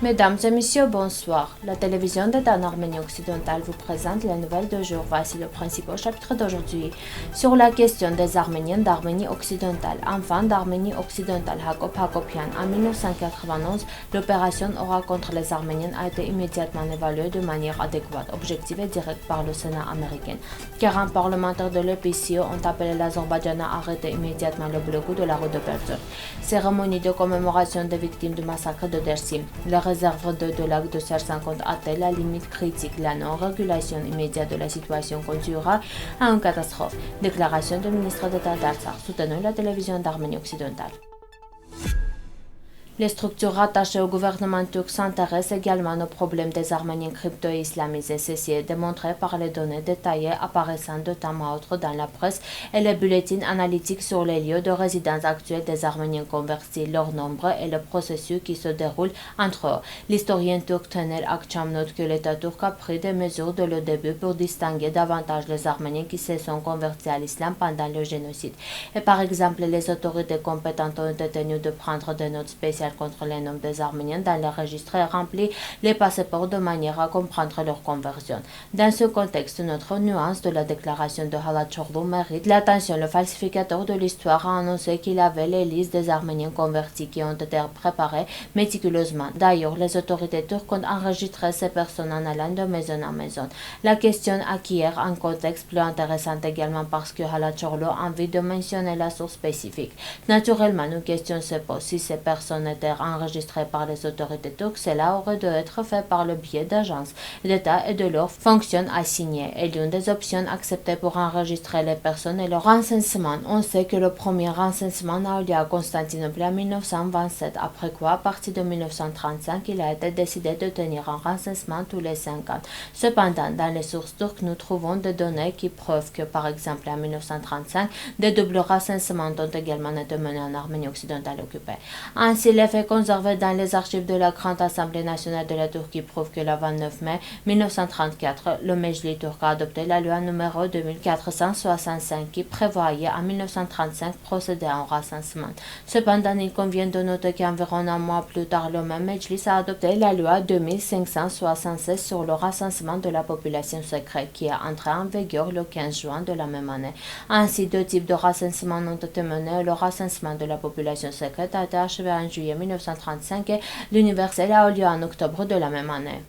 Mesdames et messieurs, bonsoir. La télévision d'État en Arménie occidentale vous présente les nouvelles de jour. Voici le principal chapitre d'aujourd'hui. Sur la question des Arméniens d'Arménie occidentale. Enfant d'Arménie occidentale, Hacop Hacopian. En 1991, l'opération Aura contre les Arméniens a été immédiatement évaluée de manière adéquate, objective et directe par le Sénat américain. 40 parlementaires de l'EPCO ont appelé l'Azerbaïdjan à arrêter immédiatement le blocus de la route de Berzer. Cérémonie de commémoration des victimes du massacre de Dersim. La réserve de lac de Serre-50 atteint la limite critique. La non-régulation immédiate de la situation conduira à une catastrophe. Déclaration du ministre d'État d'Artsakh, soutenant la télévision d'Arménie occidentale. Les structures rattachées au gouvernement turc s'intéressent également au problème des Arméniens crypto-islamisés. Ceci est démontré par les données détaillées apparaissant de temps à autre dans la presse et les bulletins analytiques sur les lieux de résidence actuels des Arméniens convertis, leur nombre et le processus qui se déroule entre eux. L'historien turc Taner Akçam note que l'État turc a pris des mesures dès le début pour distinguer davantage les Arméniens qui se sont convertis à l'islam pendant le génocide. Et par exemple, les autorités compétentes ont été tenues de prendre des notes spéciales contre les noms des Arméniens dans les registres et remplir les passeports de manière à comprendre leur conversion. Dans ce contexte, notre nuance de la déclaration de Halatçoğlu mérite l'attention. Le falsificateur de l'histoire a annoncé qu'il avait les listes des Arméniens convertis qui ont été préparées méticuleusement. D'ailleurs, les autorités turques ont enregistré ces personnes en allant de maison en maison. La question acquiert un contexte plus intéressant également parce que Halatçoğlu a envie de mentionner la source spécifique. Naturellement, une question se pose si ces personnes étaient enregistrées par les autorités turques, cela aurait dû être fait par le biais d'agences d'État et de leurs fonctions assignées. Et l'une des options acceptées pour enregistrer les personnes est le recensement. On sait que le premier recensement a eu lieu à Constantinople en 1927, après quoi, à partir de 1935, il a été décidé de tenir un recensement tous les 5 ans. Cependant, dans les sources turques, nous trouvons des données qui prouvent que, par exemple, en 1935, des doubles recensements ont également été menés en Arménie occidentale occupée. Ainsi, les faits conservés dans les archives de la Grande Assemblée nationale de la Turquie prouvent que le 29 mai 1934, le Meclis turc a adopté la loi numéro 2465 qui prévoyait en 1935 procéder à un recensement. Cependant, il convient de noter qu'environ un mois plus tard, le même Meclis a adopté la loi 2576 sur le recensement de la population secrète qui est entrée en vigueur le 15 juin de la même année. Ainsi, deux types de recensement ont été menés. Le recensement de la population secrète a été achevé en juillet 1935 et l'universel a eu lieu en octobre de la même année.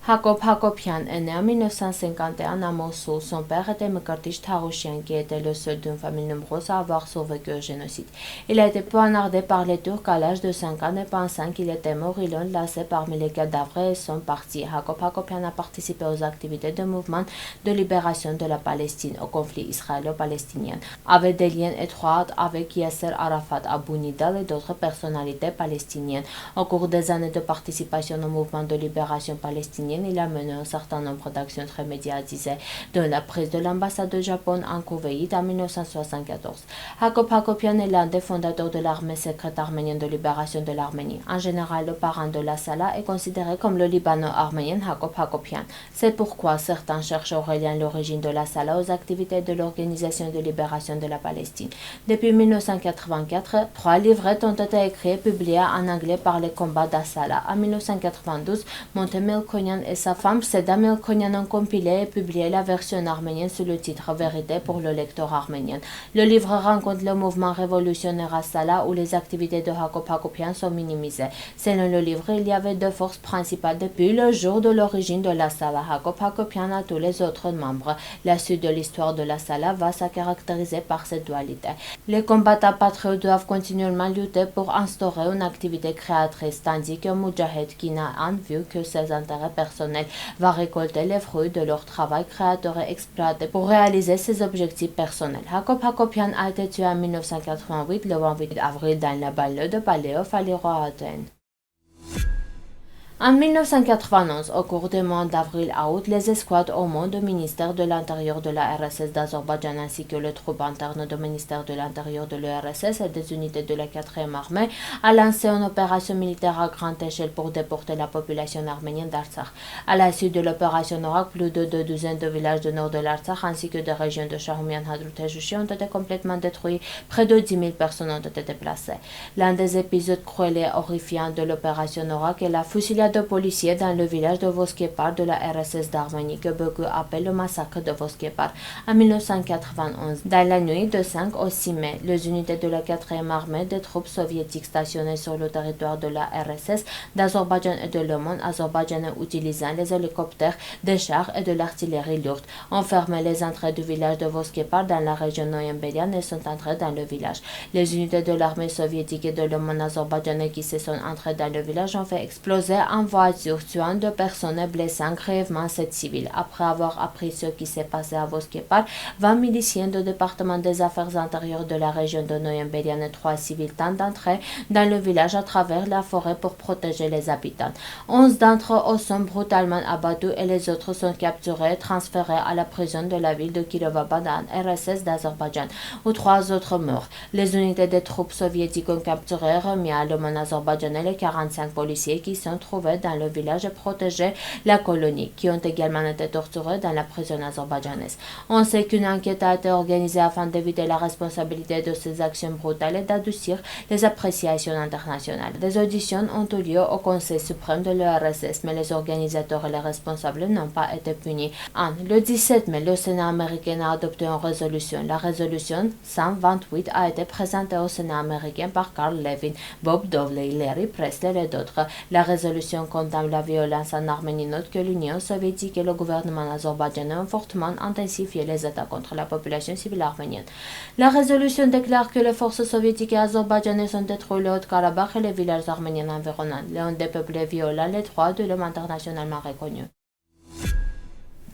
Hacop Hacopian est né en 1951 à Mossoul. Son père était Mkartish Tarushian, qui était le seul d'une famille nombreuse à avoir survécu au génocide. Il a été poignardé par les Turcs à l'âge de 5 ans et pensant qu'il était mort, ils l'ont laissé parmi les cadavres et sont partis. Hacop Hacopian a participé aux activités du mouvement de libération de la Palestine, au conflit israélo-palestinien, avec des liens étroits avec Yasser Arafat, Abu Nidal et d'autres personnalités palestiniennes. Au cours des années de participation au mouvement de libération palestinienne, il a mené un certain nombre d'actions très médiatisées, dont la prise de l'ambassade du Japon en Koweït en 1974. Hacop Hacopian est l'un des fondateurs de l'armée secrète arménienne de libération de l'Arménie. En général, le parent de la Sala est considéré comme le libano-arménien Hacop Hacopian. C'est pourquoi certains chercheurs relient l'origine de la Sala aux activités de l'Organisation de libération de la Palestine. Depuis 1984, 3 livrets ont été écrits et publiés en anglais par les combats d'Assala. En 1992, Monte Melkonian et sa femme Seda Melkonian ont compilé et publié la version arménienne sous le titre Vérité pour le lecteur arménien. Le livre rencontre le mouvement révolutionnaire Assala où les activités de Hacop Hacopian sont minimisées. Selon le livre, il y avait deux forces principales depuis le jour de l'origine de la Sala. Hacop Hacopian a tous les autres membres. La suite de l'histoire de la Sala va se caractériser par cette dualité. Les combattants patriotes doivent continuellement lutter pour instaurer une activité créatrice, tandis que Mujahid qui n'a en vue que ses intérêts personnels va récolter les fruits de leur travail créateur et exploité pour réaliser ses objectifs personnels. Hacop Hacopian a été tué en 1988, le 28 avril, dans la banlieue de Paléo, Faliro à Athènes. En 1991, au cours des mois d'avril à août, les escouades Oman du ministère de l'Intérieur de la RSS d'Azerbaïdjan ainsi que les troupes internes du ministère de l'Intérieur de l'URSS et des unités de la 4e armée a lancé une opération militaire à grande échelle pour déporter la population arménienne d'Artsakh. À la suite de l'opération Orak, plus de 2 douzaines de villages du nord de l'Artsakh ainsi que des régions de Shahoumian, Hadrout et Jouchi ont été complètement détruits. Près de 10 000 personnes ont été déplacées. L'un des épisodes cruels et horrifiants de l'opération Orak est la fusillade de policiers dans le village de Voskepar de la RSS d'Arménie que beaucoup appellent le massacre de Voskepar en 1991. Dans la nuit de 5 au 6 mai, les unités de la 4e armée des troupes soviétiques stationnées sur le territoire de la RSS d'Azerbaïdjan et de l'Oman azerbaïdjanais utilisant les hélicoptères, des chars et de l'artillerie lourde ont fermé les entrées du village de Voskepar dans la région Noyambelian et sont entrées dans le village. Les unités de l'armée soviétique et de l'Oman azerbaïdjanais qui se sont entrées dans le village ont fait exploser en voiture, tuant 2 personnes et blessant grièvement 7 civils. Après avoir appris ce qui s'est passé à Voskepar, 20 miliciens du département des affaires intérieures de la région de Noyambelian et 3 civils tentent d'entrer dans le village à travers la forêt pour protéger les habitants. 11 d'entre eux sont brutalement abattus et les autres sont capturés et transférés à la prison de la ville de Kirovabad en RSS d'Azerbaïdjan, où 3 autres meurent. Les unités des troupes soviétiques ont capturé et remis à l'Oman azerbaïdjanais les 45 policiers qui sont trouvés dans le village et protégé la colonie, qui ont également été torturés dans la prison azerbaïdjanaise. On sait qu'une enquête a été organisée afin d'éviter la responsabilité de ces actions brutales et d'adoucir les appréciations internationales. Des auditions ont eu lieu au Conseil suprême de l'URSS, mais les organisateurs et les responsables n'ont pas été punis. Le 17 mai, le Sénat américain a adopté une résolution. La résolution 128 a été présentée au Sénat américain par Carl Levin, Bob Dole, Larry Pressler et d'autres. La résolution condamne la violence en Arménie, note que l'Union soviétique et le gouvernement azerbaïdjanais ont fortement intensifié les attaques contre la population civile arménienne. La résolution déclare que les forces soviétiques et azerbaïdjanaises ont détruit le Haut-Karabakh et les villages arméniens environnants, l'un des peuples violents, les droits de l'homme internationalement reconnus.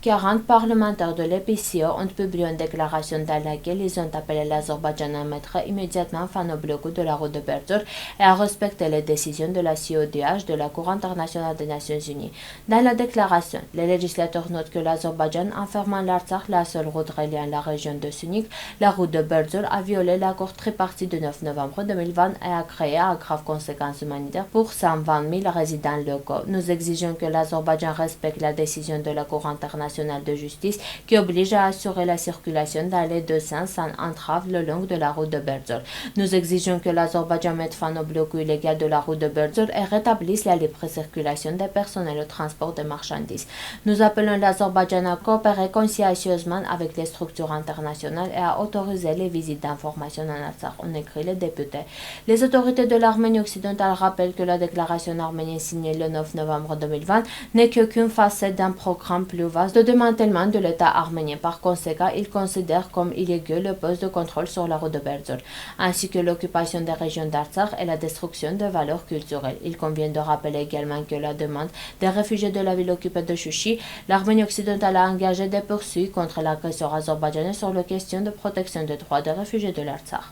40 parlementaires de l'EPCO ont publié une déclaration dans laquelle ils ont appelé l'Azerbaïdjan à mettre immédiatement fin au blocus de la route de Berdur et à respecter les décisions de la CEDH de la Cour internationale des Nations Unies. Dans la déclaration, les législateurs notent que l'Azerbaïdjan, en fermant l'Artsakh, la seule route reliant la région de Sunik, la route de Berdur, a violé l'accord tripartite du 9 novembre 2020 et a créé à graves conséquences humanitaires pour 120 000 résidents locaux. Nous exigeons que l'Azerbaïdjan respecte la décision de la Cour internationale de justice qui oblige à assurer la circulation dans les deux sens sans entrave le long de la route de Berdur. Nous exigeons que l'Azerbaïdjan mette fin au blocus illégal de la route de Berdur et rétablisse la libre circulation des personnes et le transport des marchandises. Nous appelons l'Azerbaïdjan à coopérer consciencieusement avec les structures internationales et à autoriser les visites d'information en Artsakh, ont écrit les députés. Les autorités de l'Arménie occidentale rappellent que la déclaration arménienne signée le 9 novembre 2020 n'est qu'une facette d'un programme plus vaste de démantèlement de l'État arménien. Par conséquent, il considère comme illégal le poste de contrôle sur la route de Berdur, ainsi que l'occupation des régions d'Artsakh et la destruction de valeurs culturelles. Il convient de rappeler également que la demande des réfugiés de la ville occupée de Chouchi, l'Arménie occidentale a engagé des poursuites contre l'agresseur azerbaïdjanais sur la question de protection des droits des réfugiés de l'Artsakh.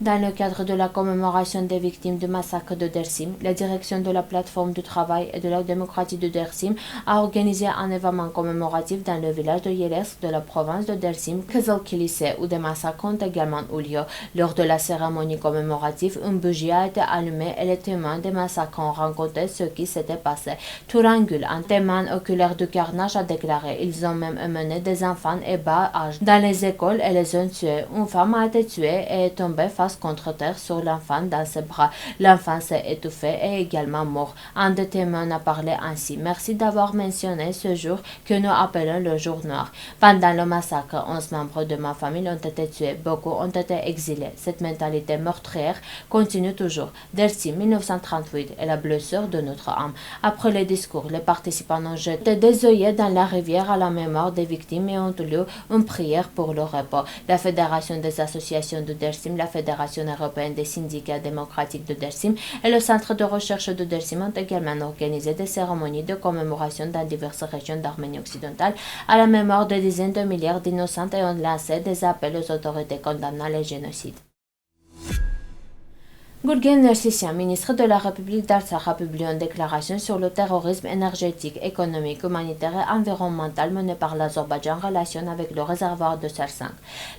Dans le cadre de la commémoration des victimes du massacre de Dersim, la direction de la plateforme du travail et de la démocratie de Dersim a organisé un événement commémoratif dans le village de Yelesk de la province de Dersim, Kızılkilise, où des massacres ont également eu lieu. Lors de la cérémonie commémorative, une bougie a été allumée et les témoins des massacres ont raconté ce qui s'était passé. Turangul, un témoin oculaire du carnage, a déclaré: ils ont même emmené des enfants et bas âge dans les écoles et les ont tués. Une femme a été tuée et est tombée face contre terre sur l'enfant dans ses bras. L'enfant s'est étouffé et également mort. Un des témoins a parlé ainsi: merci d'avoir mentionné ce jour que nous appelons le jour noir. Pendant le massacre, 11 membres de ma famille ont été tués. Beaucoup ont été exilés. Cette mentalité meurtrière continue toujours. Dersim 1938 est la blessure de notre âme. Après les discours, les participants ont jeté des œillets dans la rivière à la mémoire des victimes et ont lu une prière pour le repos. La Fédération des associations de Dersim, la Fédération européenne des syndicats démocratiques de Dersim et le Centre de recherche de Dersim ont également organisé des cérémonies de commémoration dans diverses régions d'Arménie occidentale à la mémoire de dizaines de milliards d'innocents et ont lancé des appels aux autorités condamnant les génocides. Gurgen Nersisyan, ministre de la République d'Artsakh, a publié une déclaration sur le terrorisme énergétique, économique, humanitaire et environnemental mené par l'Azerbaïdjan en relation avec le réservoir de Sarsang.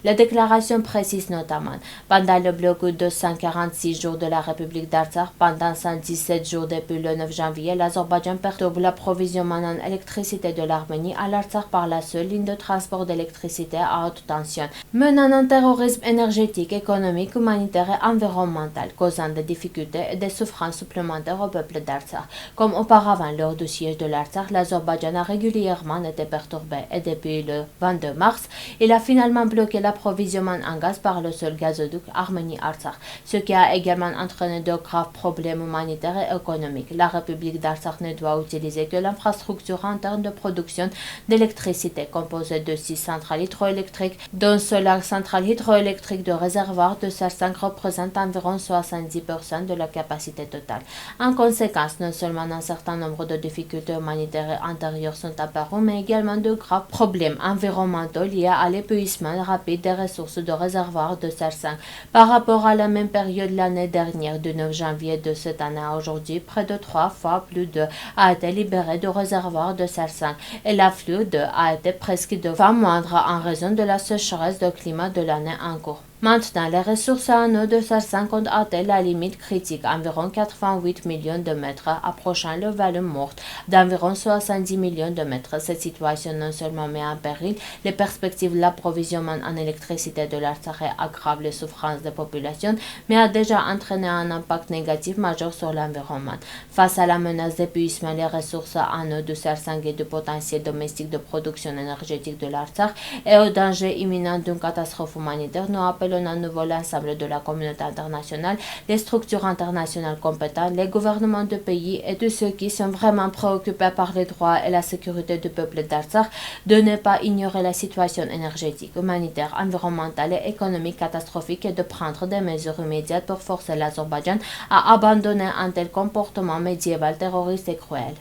La déclaration précise notamment, pendant le blocus de 146 jours de la République d'Artsakh, pendant 117 jours depuis le 9 janvier, l'Azerbaïdjan perturbe l'approvisionnement en électricité de l'Arménie à l'Artsakh par la seule ligne de transport d'électricité à haute tension, menant un terrorisme énergétique, économique, humanitaire et environnemental, causant des difficultés et des souffrances supplémentaires au peuple d'Artsakh. Comme auparavant lors du siège de l'Artsakh, l'Azerbaïdjan a régulièrement été perturbé et depuis le 22 mars, il a finalement bloqué l'approvisionnement en gaz par le seul gazoduc Arménie-Artsakh, ce qui a également entraîné de graves problèmes humanitaires et économiques. La République d'Artsakh ne doit utiliser que l'infrastructure interne de production d'électricité composée de 6 centrales hydroélectriques, dont seule la centrale hydroélectrique de réservoir de Sarsang représente environ 70% de la capacité totale. En conséquence, non seulement un certain nombre de difficultés humanitaires et intérieures sont apparues, mais également de graves problèmes environnementaux liés à l'épuisement rapide des ressources de réservoir de Sarsang. Par rapport à la même période l'année dernière, du 9 janvier de cette année à aujourd'hui, près de 3 fois plus d'eau a été libérée du réservoir de Sarsang et l'afflux d'eau a été presque 2 fois moindre en raison de la sécheresse de climat de l'année en cours. Maintenant, les ressources en eau de Sarsang ont atteint la limite critique, environ 88 millions de mètres, approchant le volume mort d'environ 70 millions de mètres. Cette situation non seulement met en péril les perspectives de l'approvisionnement en électricité de l'Artsakh et aggrave les souffrances des populations, mais a déjà entraîné un impact négatif majeur sur l'environnement. Face à la menace d'épuisement des ressources en eau de Sarsang et du potentiel domestique de production énergétique de l'Artsakh et au danger imminent d'une catastrophe humanitaire, nous appelons à nouveau l'ensemble de la communauté internationale, les structures internationales compétentes, les gouvernements de pays et tous ceux qui sont vraiment préoccupés par les droits et la sécurité du peuple d'Artsakh de ne pas ignorer la situation énergétique, humanitaire, environnementale et économique catastrophique et de prendre des mesures immédiates pour forcer l'Azerbaïdjan à abandonner un tel comportement médiéval, terroriste et cruel.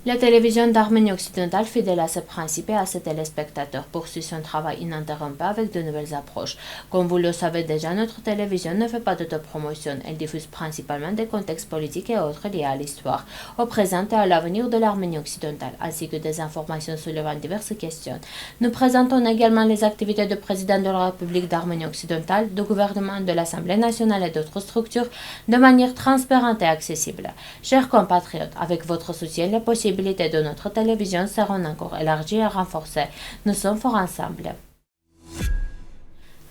La télévision d'Arménie occidentale, fidèle à ses principes et à ses téléspectateurs, poursuit son travail ininterrompu avec de nouvelles approches. Comme vous le savez déjà, notre télévision ne fait pas d'autopromotion. Elle diffuse principalement des contextes politiques et autres liés à l'histoire, au présent et à l'avenir de l'Arménie occidentale, ainsi que des informations soulevant diverses questions. Nous présentons également les activités du président de la République d'Arménie occidentale, du gouvernement, de l'Assemblée nationale et d'autres structures de manière transparente et accessible. Chers compatriotes, avec votre soutien, les possibilités de notre télévision seront encore élargies et renforcées. Nous sommes forts ensemble.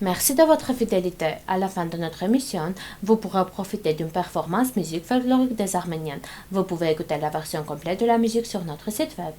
Merci de votre fidélité. À la fin de notre émission, vous pourrez profiter d'une performance musique folklorique des Arméniens. Vous pouvez écouter la version complète de la musique sur notre site web.